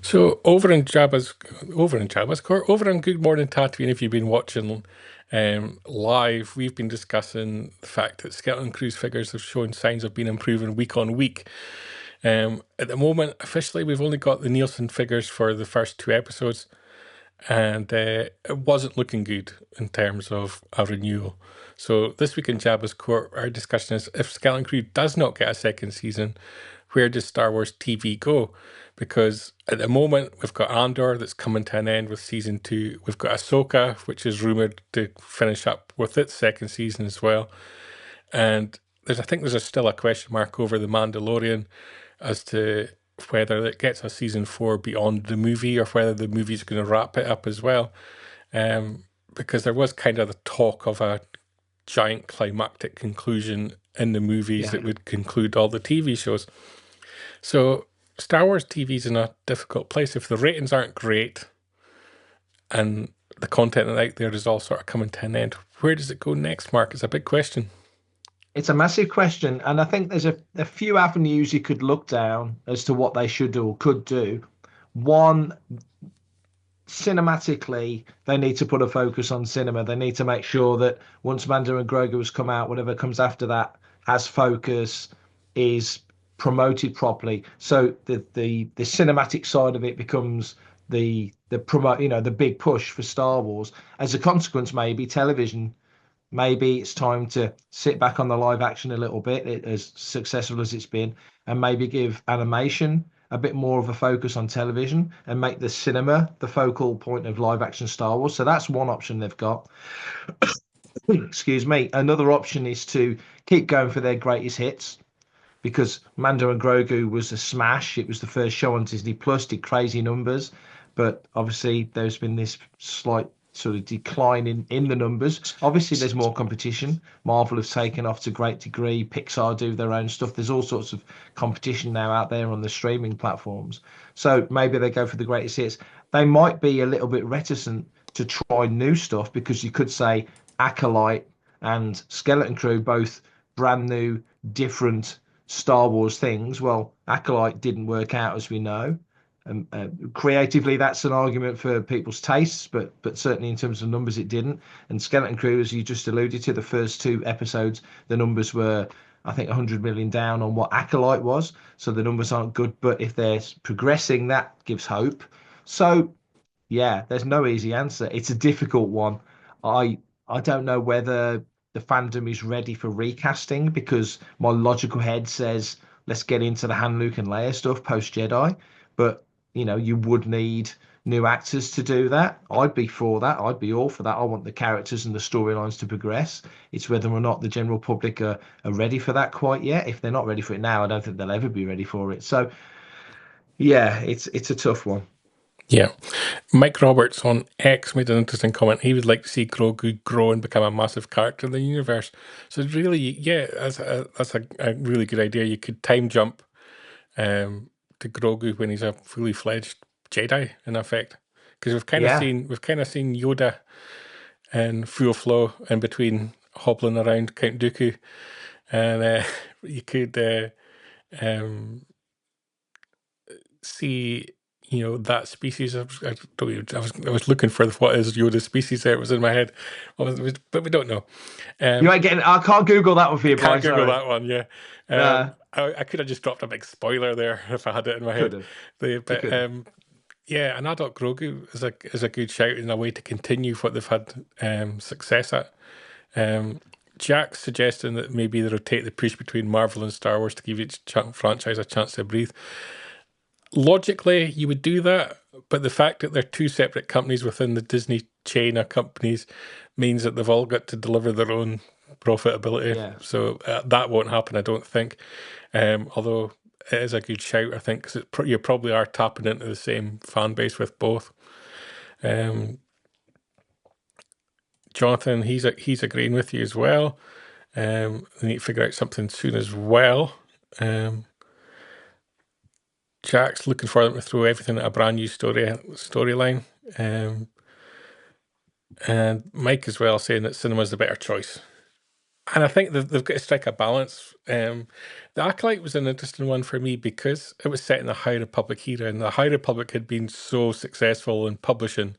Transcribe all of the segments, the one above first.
So over on Good Morning Tatooine, if you've been watching live, we've been discussing the fact that Skeleton Crew's figures have shown signs of being improving week on week. At the moment, officially, we've only got the Nielsen figures for the first two episodes, and it wasn't looking good in terms of a renewal. So this week in Jabba's Court, our discussion is if Skeleton Crew does not get a second season, where does Star Wars TV go? Because at the moment, we've got Andor that's coming to an end with season 2. We've got Ahsoka, which is rumoured to finish up with its second season as well. And I think there's still a question mark over The Mandalorian as to whether it gets a season 4 beyond the movie or whether the movie's going to wrap it up as well. Because there was kind of the talk of a giant climactic conclusion in the movies that would conclude all the TV shows. So Star Wars TV's in a difficult place. If the ratings aren't great and the content out there is all sort of coming to an end, where does it go next, Mark? It's a big question. It's a massive question, and I think there's a few avenues you could look down as to what they should do or could do. One, cinematically, they need to put a focus on cinema. They need to make sure that once Mando and Grogu has come out, whatever comes after that has focus, is promoted properly. So the cinematic side of it becomes the promote, the big push for Star Wars. As a consequence, maybe television. Maybe it's time to sit back on the live action a little bit, as successful as it's been, and maybe give animation a bit more of a focus on television and make the cinema the focal point of live action Star Wars. So that's one option they've got. Excuse me. Another option is to keep going for their greatest hits because Mando and Grogu was a smash. It was the first show on Disney Plus, did crazy numbers, but obviously there's been this slight sort of decline in the numbers. Obviously, there's more competition. Marvel have taken off to a great degree. Pixar do their own stuff. There's all sorts of competition now out there on the streaming platforms. So maybe they go for the greatest hits. They might be a little bit reticent to try new stuff because you could say Acolyte and Skeleton Crew, both brand new, different Star Wars things. Well, Acolyte didn't work out, as we know. Creatively, that's an argument for people's tastes, but certainly in terms of numbers, it didn't. And Skeleton Crew, as you just alluded to, the first two episodes, the numbers were, I think, 100 million down on what Acolyte was. So the numbers aren't good, but if they're progressing, that gives hope. So yeah, there's no easy answer. It's a difficult one. I don't know whether the fandom is ready for recasting because my logical head says let's get into the Han, Luke, and Leia stuff post Jedi, but you would need new actors to do that. I'd be for that. I'd be all for that. I want the characters and the storylines to progress. It's whether or not the general public are ready for that quite yet. If they're not ready for it now, I don't think they'll ever be ready for it. So yeah, it's a tough one. Yeah. Mike Roberts on X made an interesting comment. He would like to see Grogu grow and become a massive character in the universe. So really, yeah, that's a really good idea. You could time jump to Grogu when he's a fully fledged Jedi, in effect, because Yeah. we've kind of seen Yoda and full flow in between hobbling around Count Dooku, and you could um, see that species of I was looking for what is Yoda's species there. It was in my head. But we don't know. You Um ain't getting. I can't Google that one for I you, can't Brian. Google Sorry. that one, yeah. Nah, I could have just dropped a big spoiler there if I had it in my could head. have. You But could have. yeah, an adult Grogu is a good shout in a way to continue what they've had success at. Um, Jack's suggesting that maybe they rotate the push between Marvel and Star Wars to give each franchise a chance to breathe. Logically, you would do that, but the fact that they're two separate companies within the Disney chain of companies means that they've all got to deliver their own profitability. Yeah. So that won't happen, I don't think. Although it is a good shout, I think, because you probably are tapping into the same fan base with both. Um, Jonathan, he's agreeing with you as well. They need to figure out something soon as well. Um, Jack's looking for them to throw everything at a brand new storyline. And Mike as well saying that cinema is the better choice. And I think they've got to strike a balance. The Acolyte was an interesting one for me because it was set in the High Republic era, and the High Republic had been so successful in publishing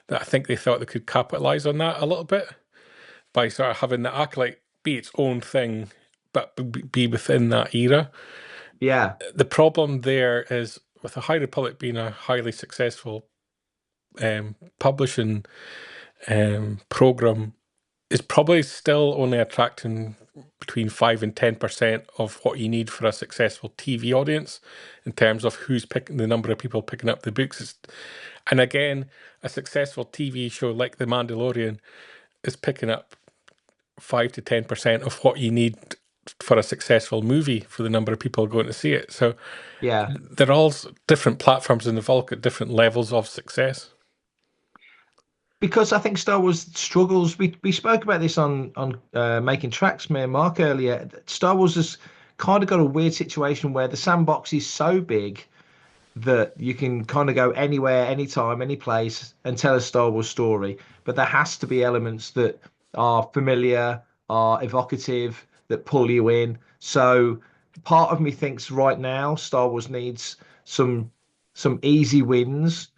that I think they thought they could capitalize on that a little bit by sort of having the Acolyte be its own thing, but be within that era. Yeah, The problem there is with the High Republic being a highly successful publishing program, is probably still only attracting between 5 and 10% of what you need for a successful TV audience in terms of who's picking the number of people picking up the books. And again, a successful TV show like The Mandalorian is picking up 5 to 10% of what you need for a successful movie for the number of people going to see it. So yeah. they're all different platforms and they've all got different levels of success. Because I think Star Wars struggles. We spoke about this on Making Tracks, me and Mark earlier. Star Wars has kind of got a weird situation where the sandbox is so big that you can kind of go anywhere, anytime, any place and tell a Star Wars story. But there has to be elements that are familiar, are evocative, that pull you in. So part of me thinks right now Star Wars needs some some easy wins.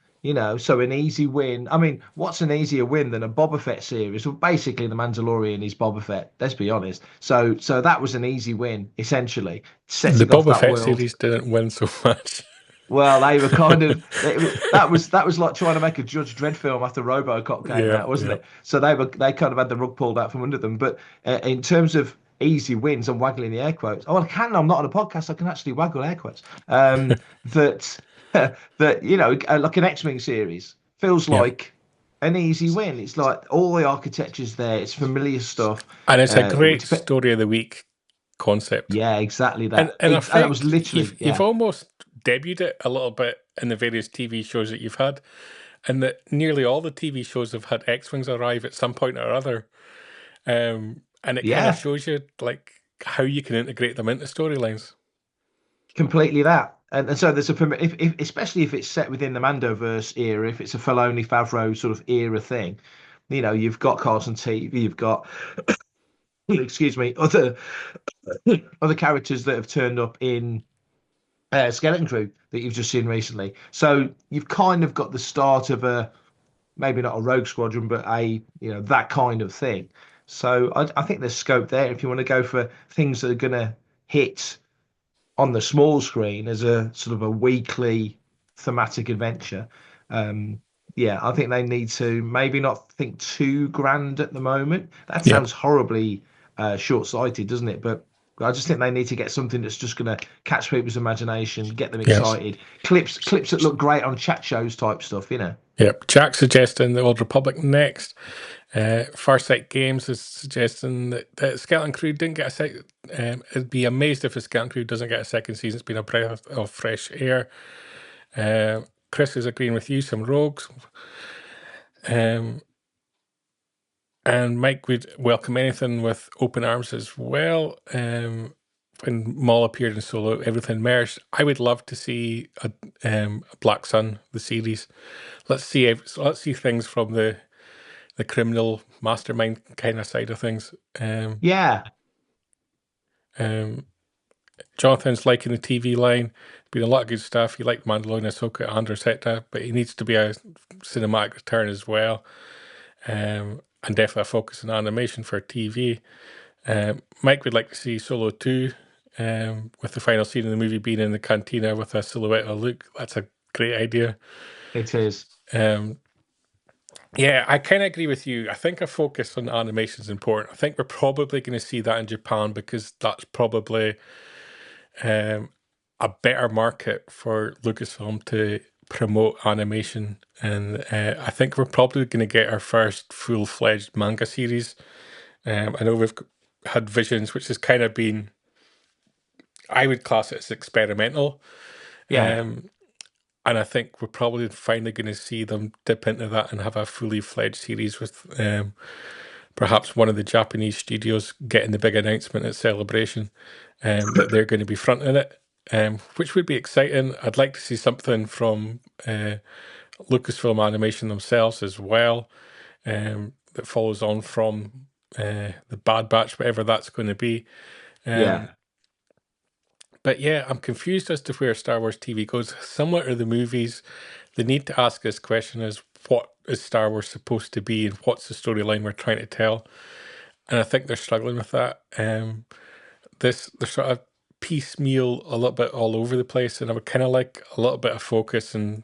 So an easy win. I mean, what's an easier win than a Boba Fett series? Well, basically, The Mandalorian is Boba Fett. Let's be honest. So that was an easy win, essentially, The setting off Boba that Fett world. series didn't win so much. Well, they were kind of that was like trying to make a Judge Dredd film after RoboCop came Yeah, out, wasn't yeah. it? So they kind of had the rug pulled out from under them. But in terms of easy wins, I'm waggling the air quotes. Oh, I can. I'm not on a podcast. I can actually waggle air quotes. That that like an X-Wing series feels Yeah. like an easy win. It's like all the architecture's there. It's familiar stuff. And it's a It would great story of the week concept. Yeah, exactly And that. in And that was effect, literally, you've yeah. almost debuted it a little bit in the various TV shows that you've had, and that nearly all the TV shows have had X-wings arrive at some point or other. And it kind of Yeah, shows you like how you can integrate them into storylines. completely that. And so there's if especially if it's set within the Mandoverse era, if it's a Filoni Favreau sort of era thing, you've got Carson TV, you've got excuse me, other characters that have turned up in Skeleton Crew that you've just seen recently. So you've kind of got the start of a maybe not a Rogue Squadron, but a that kind of thing. So I think there's scope there if you want to go for things that are going to hit on the small screen as a sort of a weekly thematic adventure. Um, yeah, I think they need to maybe not think too grand at the moment. That Yeah. sounds horribly short-sighted, doesn't it? But I just think they need to get something that's just going to catch people's imagination, get them Yes. excited. Clips that look great on chat shows type stuff. Yep. Jack suggesting the Old Republic next. Farsight Games is suggesting that Skeleton Crew didn't get a second. I'd be amazed if the Skeleton Crew doesn't get a second season. It's been a breath of fresh air. Chris is agreeing with you. Some rogues. Um, and Mike would welcome anything with open arms as well. When Maul appeared in Solo, everything merged. I would love to see a Black Sun, the series. Let's see things from the criminal mastermind kind of side of things. Yeah, Um, Jonathan's liking the TV line. Been a lot of good stuff. He liked Mandalorian, Ahsoka, and Rosetta, but he needs to be a cinematic return as well. And definitely a focus on animation for TV. Mike would like to see Solo 2, with the final scene of the movie being in the cantina with a silhouette of Luke. That's a great idea. it is. Um, yeah, I kind of agree with you. I think a focus on animation is important. I think we're probably going to see that in Japan because that's probably um, a better market for Lucasfilm to promote animation. And I think we're probably going to get our first full-fledged manga series. I know we've had Visions, which has kind of been, I would class it as experimental. Yeah, Um, and I think we're probably finally going to see them dip into that and have a fully fledged series with perhaps one of the Japanese studios getting the big announcement at Celebration that they're going to be fronting it, which would be exciting. I'd like to see something from Lucasfilm Animation themselves as well, that follows on from the Bad Batch, whatever that's going to be. Yeah. Um, but yeah, I'm confused as to where Star Wars TV goes. Similar to the movies, they need to ask this question: is what is Star Wars supposed to be, and what's the storyline we're trying to tell? And I think they're struggling with that. They're sort of piecemeal a little bit all over the place, and I would kind of like a little bit of focus. And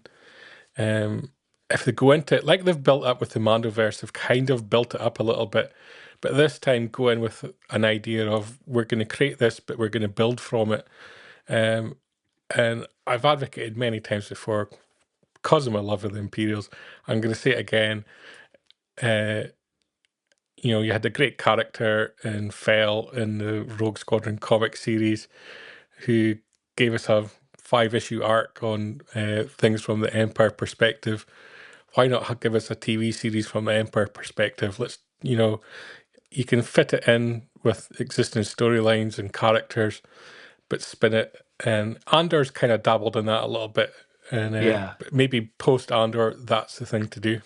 um, if they go into it like they've built up with the Mandoverse, they've kind of built it up a little bit, but this time go in with an idea of we're going to create this, but we're going to build from it. Um, and I've advocated many times before, because of my love of the Imperials, I'm going to say it again. Uh, you had a great character in Fell in the Rogue Squadron comic series who gave us a 5-issue arc on things from the Empire perspective. Why not give us a TV series from the Empire perspective? You can fit it in with existing storylines and characters, but spin it. And Andor's kind of dabbled in that a little bit. And Yeah. maybe post Andor, that's the thing to do.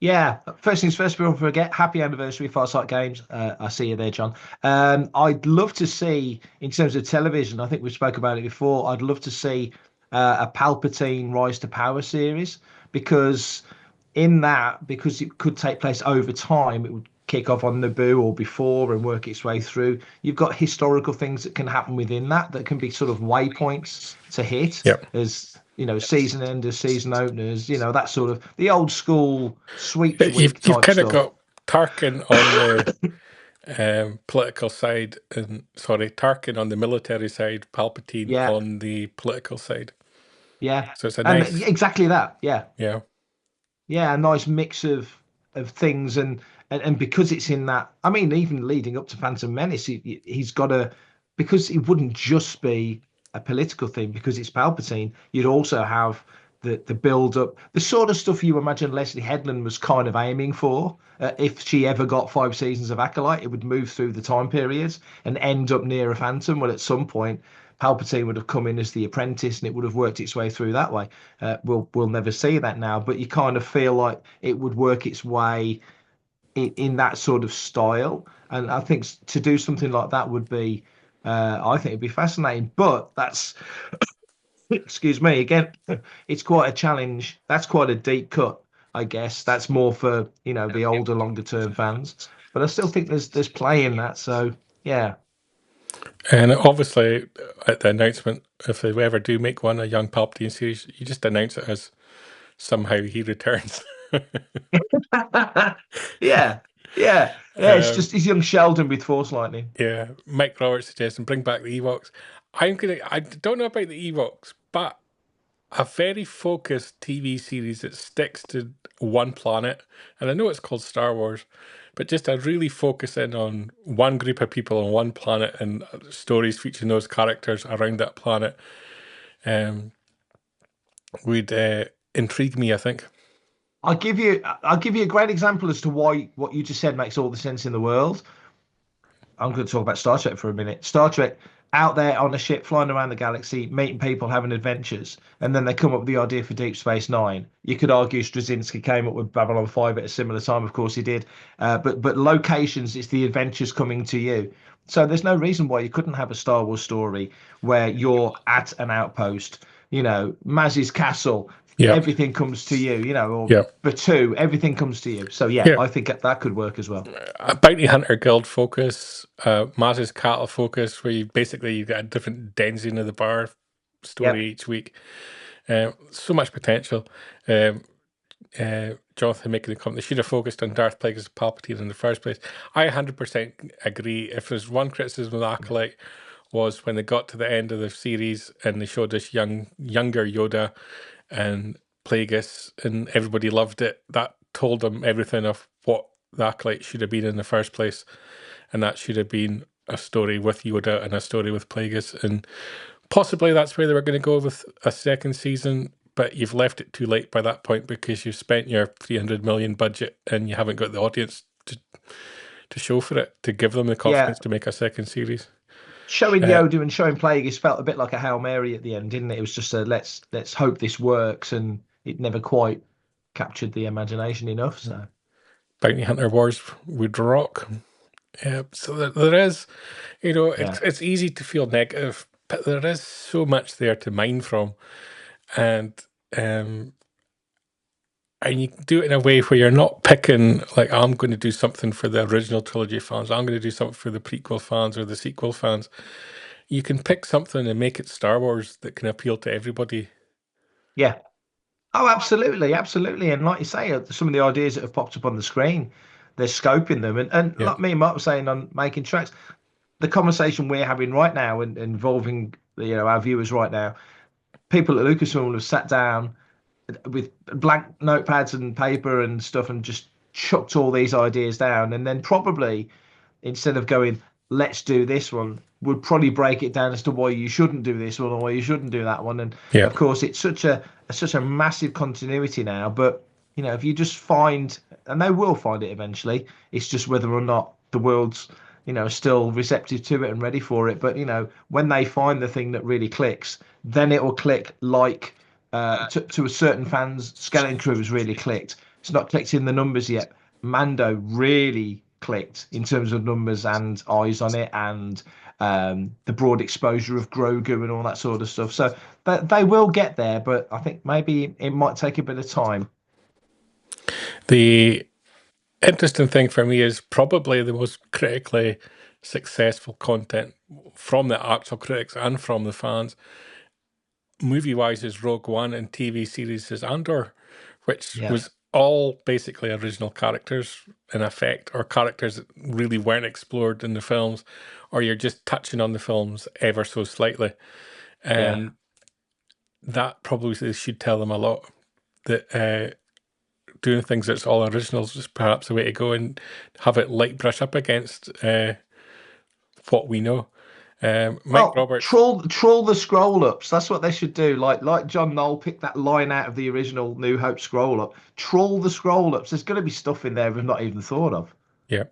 Yeah, first things first, before I forget, happy anniversary, Farsight Games. I see you there, John. I'd love to see, in terms of television, I think we spoke about it before, I'd love to see a Palpatine Rise to Power series because because it could take place over time, it would kick off on Naboo or before and work its way through. You've got historical things that can happen within that can be sort of waypoints to hit Yeah. as season enders, season openers, that sort of the old school sweeps You've week you've type kind of stuff. got Tarkin on the political side, and sorry, Tarkin on the military side, Palpatine Yeah, on the political side. yeah, So it's a and nice, exactly that. Yeah, yeah, yeah, a nice mix of things, and because it's in that, I mean, even leading up to Phantom Menace, he's got a because it wouldn't just be a political thing because it's Palpatine. You'd also have the build up, the sort of stuff you imagine Leslie Headland was kind of aiming for. If she ever got 5 seasons of Acolyte, it would move through the time periods and end up near a Phantom. Well, at some point, Palpatine would have come in as the apprentice, and it would have worked its way through that way. We'll never see that now, but you kind of feel like it would work its way in that sort of style. And I think to do something like that would be, I think it'd be fascinating. But that's, excuse me, again, it's quite a challenge. That's quite a deep cut, I guess. That's more for the older, longer term fans. But I still think there's play in that. So yeah. and obviously at the announcement, if they ever do make one, a young Palpatine series, you just announce it as somehow he returns. Yeah, yeah, yeah. It's um, just he's young Sheldon with Force Lightning. yeah, Mike Roberts suggesting bring back the Ewoks. I don't know about the Ewoks, but a very focused TV series that sticks to one planet, and I know it's called Star Wars, but just a really focus in on one group of people on one planet and stories featuring those characters around that planet would intrigue me, I think. I'll give you a great example as to why what you just said makes all the sense in the world. I'm going to talk about Star Trek for a minute. Star Trek out there on a ship flying around the galaxy, meeting people, having adventures, and then they come up with the idea for Deep Space Nine. You could argue Straczynski came up with Babylon 5 at a similar time, of course he did. But locations, it's the adventures coming to you. So there's no reason why you couldn't have a Star Wars story where you're at an outpost, Maz's castle, Yeah, everything comes to you, or yeah. Batu, everything comes to you. So yeah, Yeah, I think that could work as well. a bounty hunter guild focus, Maz's cattle focus, where you get a different denizen of the bar story Yep. each week. So much potential. Jonathan making the comment, they should have focused on Darth Plagueis Palpatine in the first place. I 100% agree. If there's one criticism of Acolyte was when they got to the end of the series and they showed this younger Yoda and Plagueis, and everybody loved it. That told them everything of what the Acolyte should have been in the first place, and that should have been a story with Yoda and a story with Plagueis, and possibly that's where they were going to go with a second season. But you've left it too late by that point because you've spent your 300 million budget and you haven't got the audience to show for it to give them the Yeah. confidence to make a second series. Showing Uh, Yoda and showing Plagueis felt a bit like a Hail Mary at the end, didn't it? It was just a let's hope this works, and it never quite captured the imagination enough. So Bounty Hunter Wars would rock. Yeah, so there is, Yeah, it's easy to feel negative, but there is so much there to mine from, and um, and you do it in a way where you're not picking like I'm going to do something for the original trilogy fans, I'm going to do something for the prequel fans or the sequel fans. You can pick something and make it Star Wars that can appeal to everybody. yeah. Oh, absolutely, absolutely. And like you say, some of the ideas that have popped up on the screen, they're scoping them. And Yeah, like me and Mark were saying on making tracks, the conversation we're having right now and involving our viewers right now, people at Lucasfilm will have sat down with blank notepads and paper and stuff and just chucked all these ideas down, and then probably instead of going, let's do this one, would probably break it down as to why you shouldn't do this one or why you shouldn't do that one. And yeah. of course, it's such a massive continuity now. But if you just find, and they will find it eventually, it's just whether or not the world's still receptive to it and ready for it. But when they find the thing that really clicks, then it will click like to a certain fans. Skeleton Crew has really clicked. It's not clicked in the numbers yet. Mando really clicked in terms of numbers and eyes on it, and the broad exposure of Grogu and all that sort of stuff. So they will get there, but I think maybe it might take a bit of time. The interesting thing for me is probably the most critically successful content from the actual critics and from the fans, movie-wise, is Rogue One, and TV series is Andor, which Yeah, was all basically original characters in effect, or characters that really weren't explored in the films, or you're just touching on the films ever so slightly. yeah. And that probably should tell them a lot, that doing things that's all originals is perhaps the way to go, and have it light brush up against what we know. Mike Well, Roberts, troll the scroll ups. That's what they should do. Like John Knoll picked that line out of the original New Hope scroll up. Troll the scroll ups. There's going to be stuff in there we've not even thought of. yeah,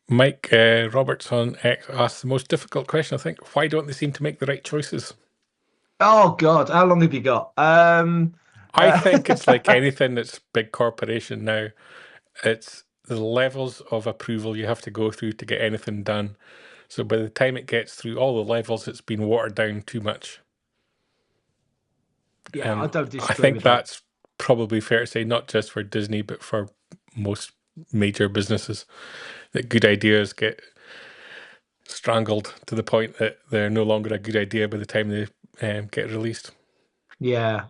Mike Roberts on X asked the most difficult question, I think. Why don't they seem to make the right choices? Oh God, how long have you got? I think it's like Uh, anything that's big corporation now. It's the levels of approval you have to go through to get anything done. So by the time it gets through all the levels, it's been watered down too much. yeah, I And don't I disagree think with that. that's probably fair to say, not just for Disney, but for most major businesses, that good ideas get strangled to the point that they're no longer a good idea by the time they get released. Yeah,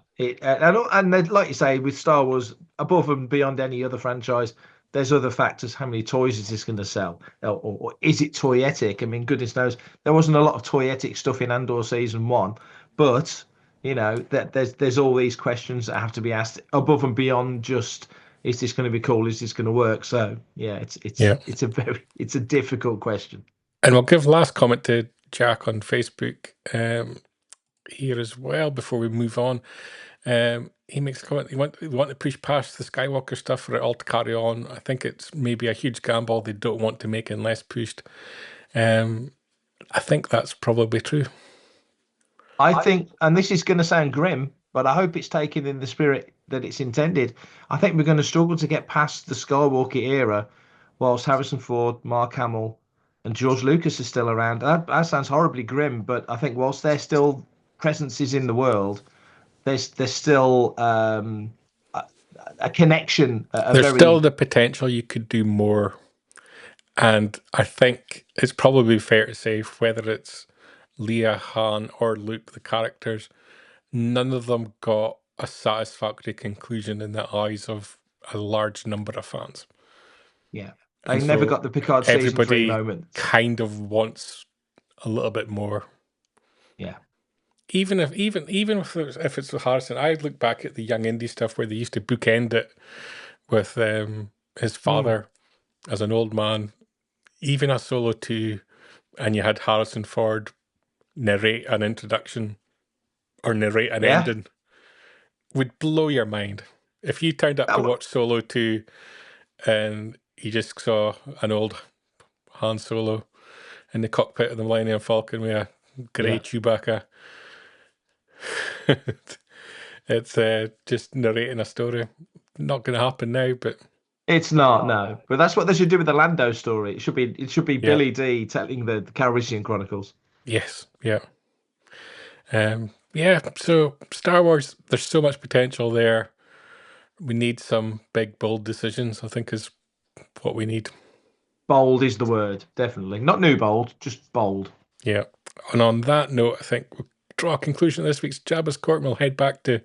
like you say, with Star Wars, above and beyond any other franchise, there's other factors. How many toys is this going to sell, or is it toyetic? I mean, goodness knows, there wasn't a lot of toyetic stuff in Andor season one, but that there's all these questions that have to be asked above and beyond just is this going to be cool? Is this going to work? So yeah, Yeah. it's a difficult question. And we'll give last comment to Jack on Facebook here as well before we move on. He makes a comment. They want to push past the Skywalker stuff for it all to carry on. I think it's maybe a huge gamble they don't want to make unless pushed. Um, I think that's probably true. I think, and this is going to sound grim, but I hope it's taken in the spirit that it's intended. I think we're going to struggle to get past the Skywalker era whilst Harrison Ford, Mark Hamill, and George Lucas are still around. That sounds horribly grim, but I think whilst they're still presences in the world, there's still a connection, a There's still very the potential you could do more. And I think it's probably fair to say, whether it's Leia, Han, or Luke, the characters, none of them got a satisfactory conclusion in the eyes of a large number of fans. yeah. They And never so got the Picard season three everybody moment. kind of wants a little bit more. Yeah. Even if it's with Harrison, I look back at the Young Indie stuff where they used to bookend it with his Mm. father as an old man, even a Solo 2, and you had Harrison Ford narrate an introduction or narrate an Yeah. ending, would blow your mind. If you turned up to Oh, watch Solo 2 and you just saw an old Han Solo in the cockpit of the Millennium Falcon with a grey yeah. Chewbacca, it's just narrating a story. Not going to happen now, but It's not, no. But that's what they should do with the Lando story. It should be Yeah. Billy D telling the Calrissian Chronicles. Yes. Yeah. Yeah. So Star Wars, there's so much potential there. We need some big, bold decisions, I think, is what we need. Bold is the word, definitely. Not new bold, just bold. Yeah. And on that note, I think we'll draw a conclusion of this week's Jabba's Court and we'll head back to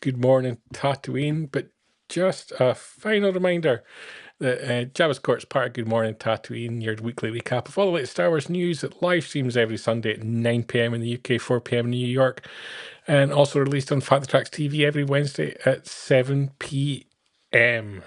Good Morning Tatooine. But just a final reminder that Jabba's Court is part of Good Morning Tatooine, your weekly recap of all the latest Star Wars news that live streams every Sunday at 9 p.m. in the UK, 4 p.m. in New York, and also released on Fantatrax TV every Wednesday at 7 p.m.